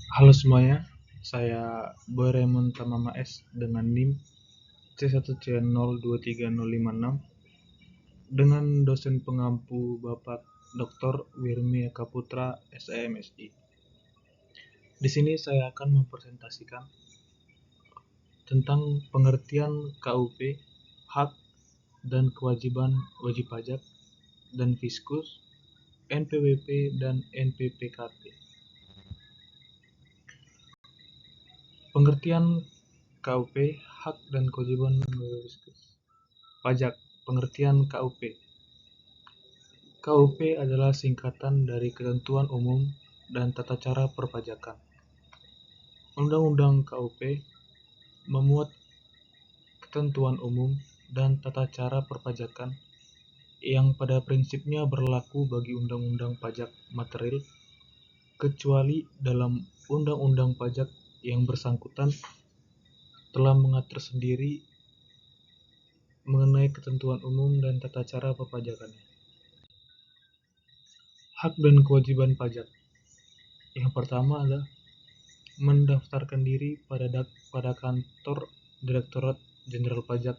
Halo semuanya, saya Boy Raymond Tamama S dengan NIM C1C023056 dengan dosen pengampu Bapak Dr. Wirmi Eka Putra SEMSI. Di sini saya akan mempresentasikan tentang pengertian KUP, hak dan kewajiban wajib pajak dan Fiskus, NPWP dan NPPKT. Pengertian KUP, hak dan kewajiban Fiskus. Pajak. Pengertian KUP. KUP adalah singkatan dari Ketentuan Umum dan Tata Cara Perpajakan. Undang-Undang KUP memuat ketentuan umum dan tata cara perpajakan yang pada prinsipnya berlaku bagi undang-undang pajak material, kecuali dalam undang-undang pajak yang bersangkutan telah mengatur sendiri mengenai ketentuan umum dan tata cara perpajakannya. Hak dan kewajiban pajak. Yang pertama adalah mendaftarkan diri pada kantor Direktorat Jenderal Pajak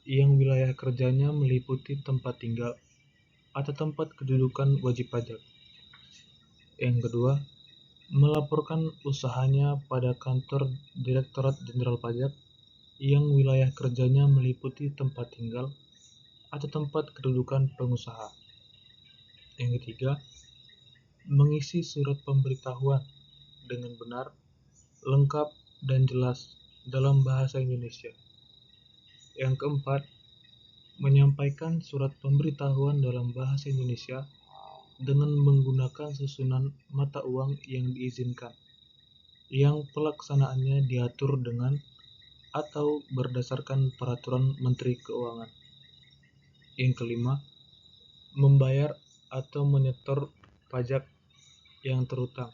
yang wilayah kerjanya meliputi tempat tinggal atau tempat kedudukan wajib pajak. Yang kedua, melaporkan usahanya pada kantor Direktorat Jenderal Pajak yang wilayah kerjanya meliputi tempat tinggal atau tempat kedudukan pengusaha. Yang ketiga, mengisi surat pemberitahuan dengan benar, lengkap, dan jelas dalam bahasa Indonesia. Yang keempat, menyampaikan surat pemberitahuan dalam bahasa Indonesia dengan menggunakan susunan mata uang yang diizinkan, yang pelaksanaannya diatur dengan atau berdasarkan peraturan Menteri Keuangan. Yang kelima, membayar atau menyetor pajak yang terutang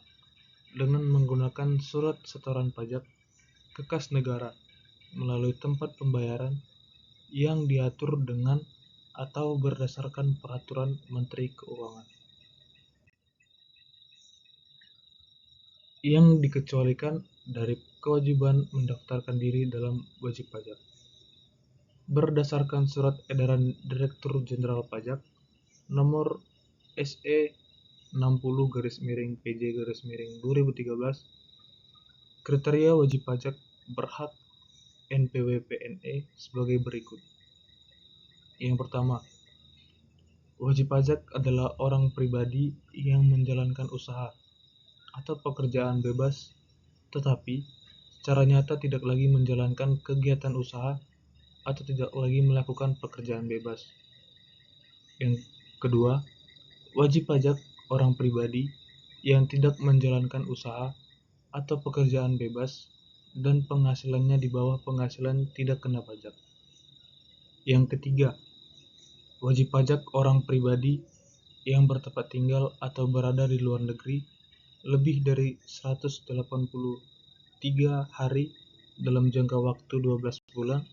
dengan menggunakan surat setoran pajak ke kas negara melalui tempat pembayaran yang diatur dengan atau berdasarkan peraturan Menteri Keuangan. Yang dikecualikan dari kewajiban mendaftarkan diri dalam wajib pajak. Berdasarkan Surat Edaran Direktur Jenderal Pajak Nomor SE 60-PJ-2013, kriteria wajib pajak berhak NPWP-NE sebagai berikut. Yang pertama, wajib pajak adalah orang pribadi yang menjalankan usaha atau pekerjaan bebas, tetapi secara nyata tidak lagi menjalankan kegiatan usaha atau tidak lagi melakukan pekerjaan bebas. Yang kedua, wajib pajak orang pribadi yang tidak menjalankan usaha atau pekerjaan bebas dan penghasilannya di bawah penghasilan tidak kena pajak. Yang ketiga, wajib pajak orang pribadi yang bertempat tinggal atau berada di luar negeri lebih dari 183 hari dalam jangka waktu 12 bulan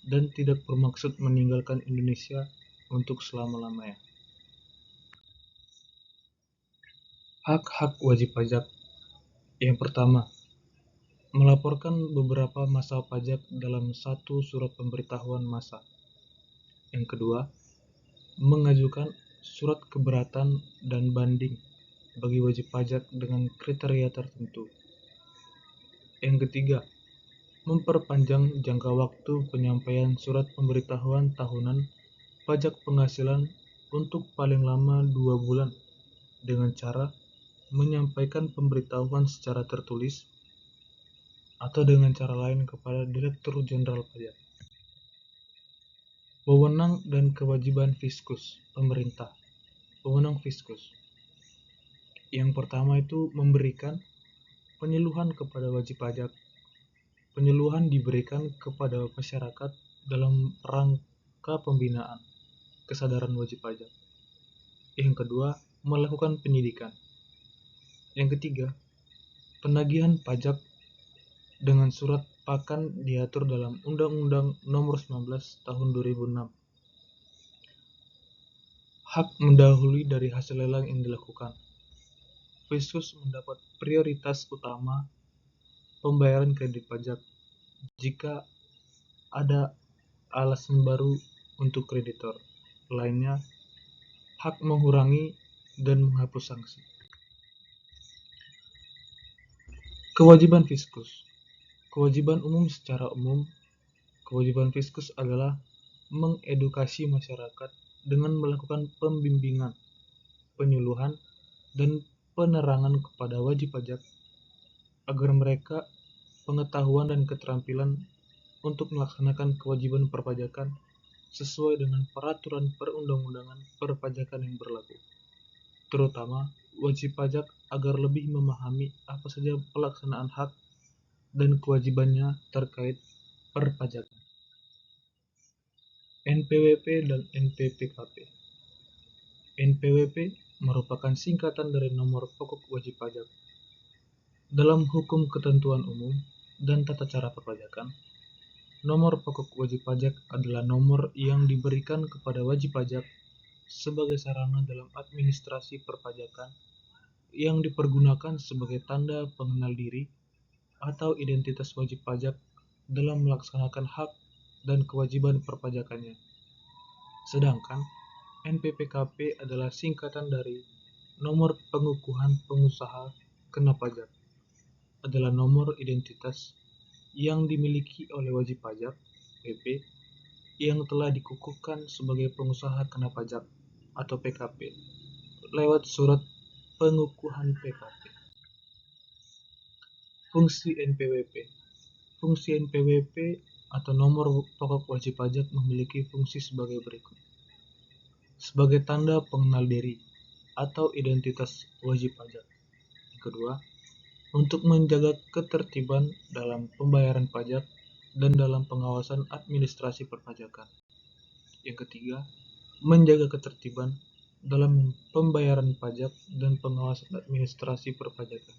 dan tidak bermaksud meninggalkan Indonesia untuk selama-lamanya. Hak-hak wajib pajak. Yang pertama, melaporkan beberapa masa pajak dalam satu surat pemberitahuan masa. Yang kedua, mengajukan surat keberatan dan banding bagi wajib pajak dengan kriteria tertentu. Yang ketiga, memperpanjang jangka waktu penyampaian surat pemberitahuan tahunan pajak penghasilan untuk paling lama 2 bulan dengan cara menyampaikan pemberitahuan secara tertulis atau dengan cara lain kepada Direktur Jenderal Pajak. Wewenang dan kewajiban Fiskus, pemerintah. Wewenang Fiskus. Yang pertama itu memberikan penyuluhan kepada wajib pajak. Penyuluhan diberikan kepada masyarakat dalam rangka pembinaan kesadaran wajib pajak. Yang kedua, melakukan penyidikan. Yang ketiga, penagihan pajak dengan surat pakan diatur dalam Undang-Undang Nomor 19 Tahun 2006. Hak mendahului dari hasil lelang yang dilakukan. Fiskus mendapat prioritas utama pembayaran kredit pajak jika ada alasan baru untuk kreditor lainnya hak mengurangi dan menghapus sanksi. Kewajiban Fiskus. Kewajiban umum secara umum, kewajiban Fiskus adalah mengedukasi masyarakat dengan melakukan pembimbingan, penyuluhan, dan penerangan kepada wajib pajak agar mereka pengetahuan dan keterampilan untuk melaksanakan kewajiban perpajakan sesuai dengan peraturan perundang-undangan perpajakan yang berlaku, terutama wajib pajak agar lebih memahami apa saja pelaksanaan hak dan kewajibannya terkait perpajakan. NPWP dan NPPKP. NPWP merupakan singkatan dari nomor pokok wajib pajak. Dalam hukum ketentuan umum dan tata cara perpajakan, nomor pokok wajib pajak adalah nomor yang diberikan kepada wajib pajak sebagai sarana dalam administrasi perpajakan yang dipergunakan sebagai tanda pengenal diri atau identitas wajib pajak dalam melaksanakan hak dan kewajiban perpajakannya. Sedangkan NPPKP adalah singkatan dari nomor pengukuhan pengusaha kena pajak, adalah nomor identitas yang dimiliki oleh wajib pajak (PP) yang telah dikukuhkan sebagai pengusaha kena pajak atau PKP lewat surat pengukuhan PKP. Fungsi NPWP. Fungsi NPWP atau nomor pokok wajib pajak memiliki fungsi sebagai berikut. Sebagai tanda pengenal diri atau identitas wajib pajak. Yang kedua, untuk menjaga ketertiban dalam pembayaran pajak dan dalam pengawasan administrasi perpajakan. Yang ketiga, menjaga ketertiban dalam pembayaran pajak dan pengawasan administrasi perpajakan.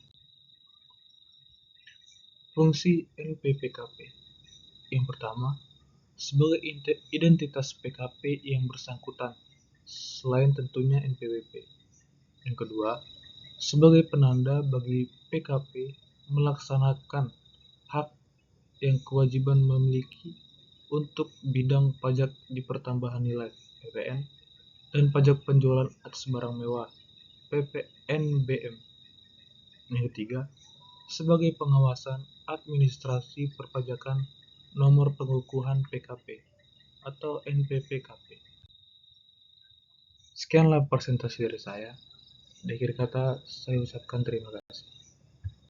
Fungsi NPPKP. Yang pertama, sebagai identitas PKP yang bersangkutan, selain tentunya NPWP. Yang kedua, sebagai penanda bagi PKP melaksanakan hak yang kewajiban memiliki untuk bidang pajak di pertambahan nilai (PPN) dan pajak penjualan atas barang mewah (PPNBM). Yang ketiga, sebagai pengawasan administrasi perpajakan nomor pengukuhan PKP atau NPPKP. Sekianlah presentasi dari saya. Di akhir kata, saya ucapkan terima kasih.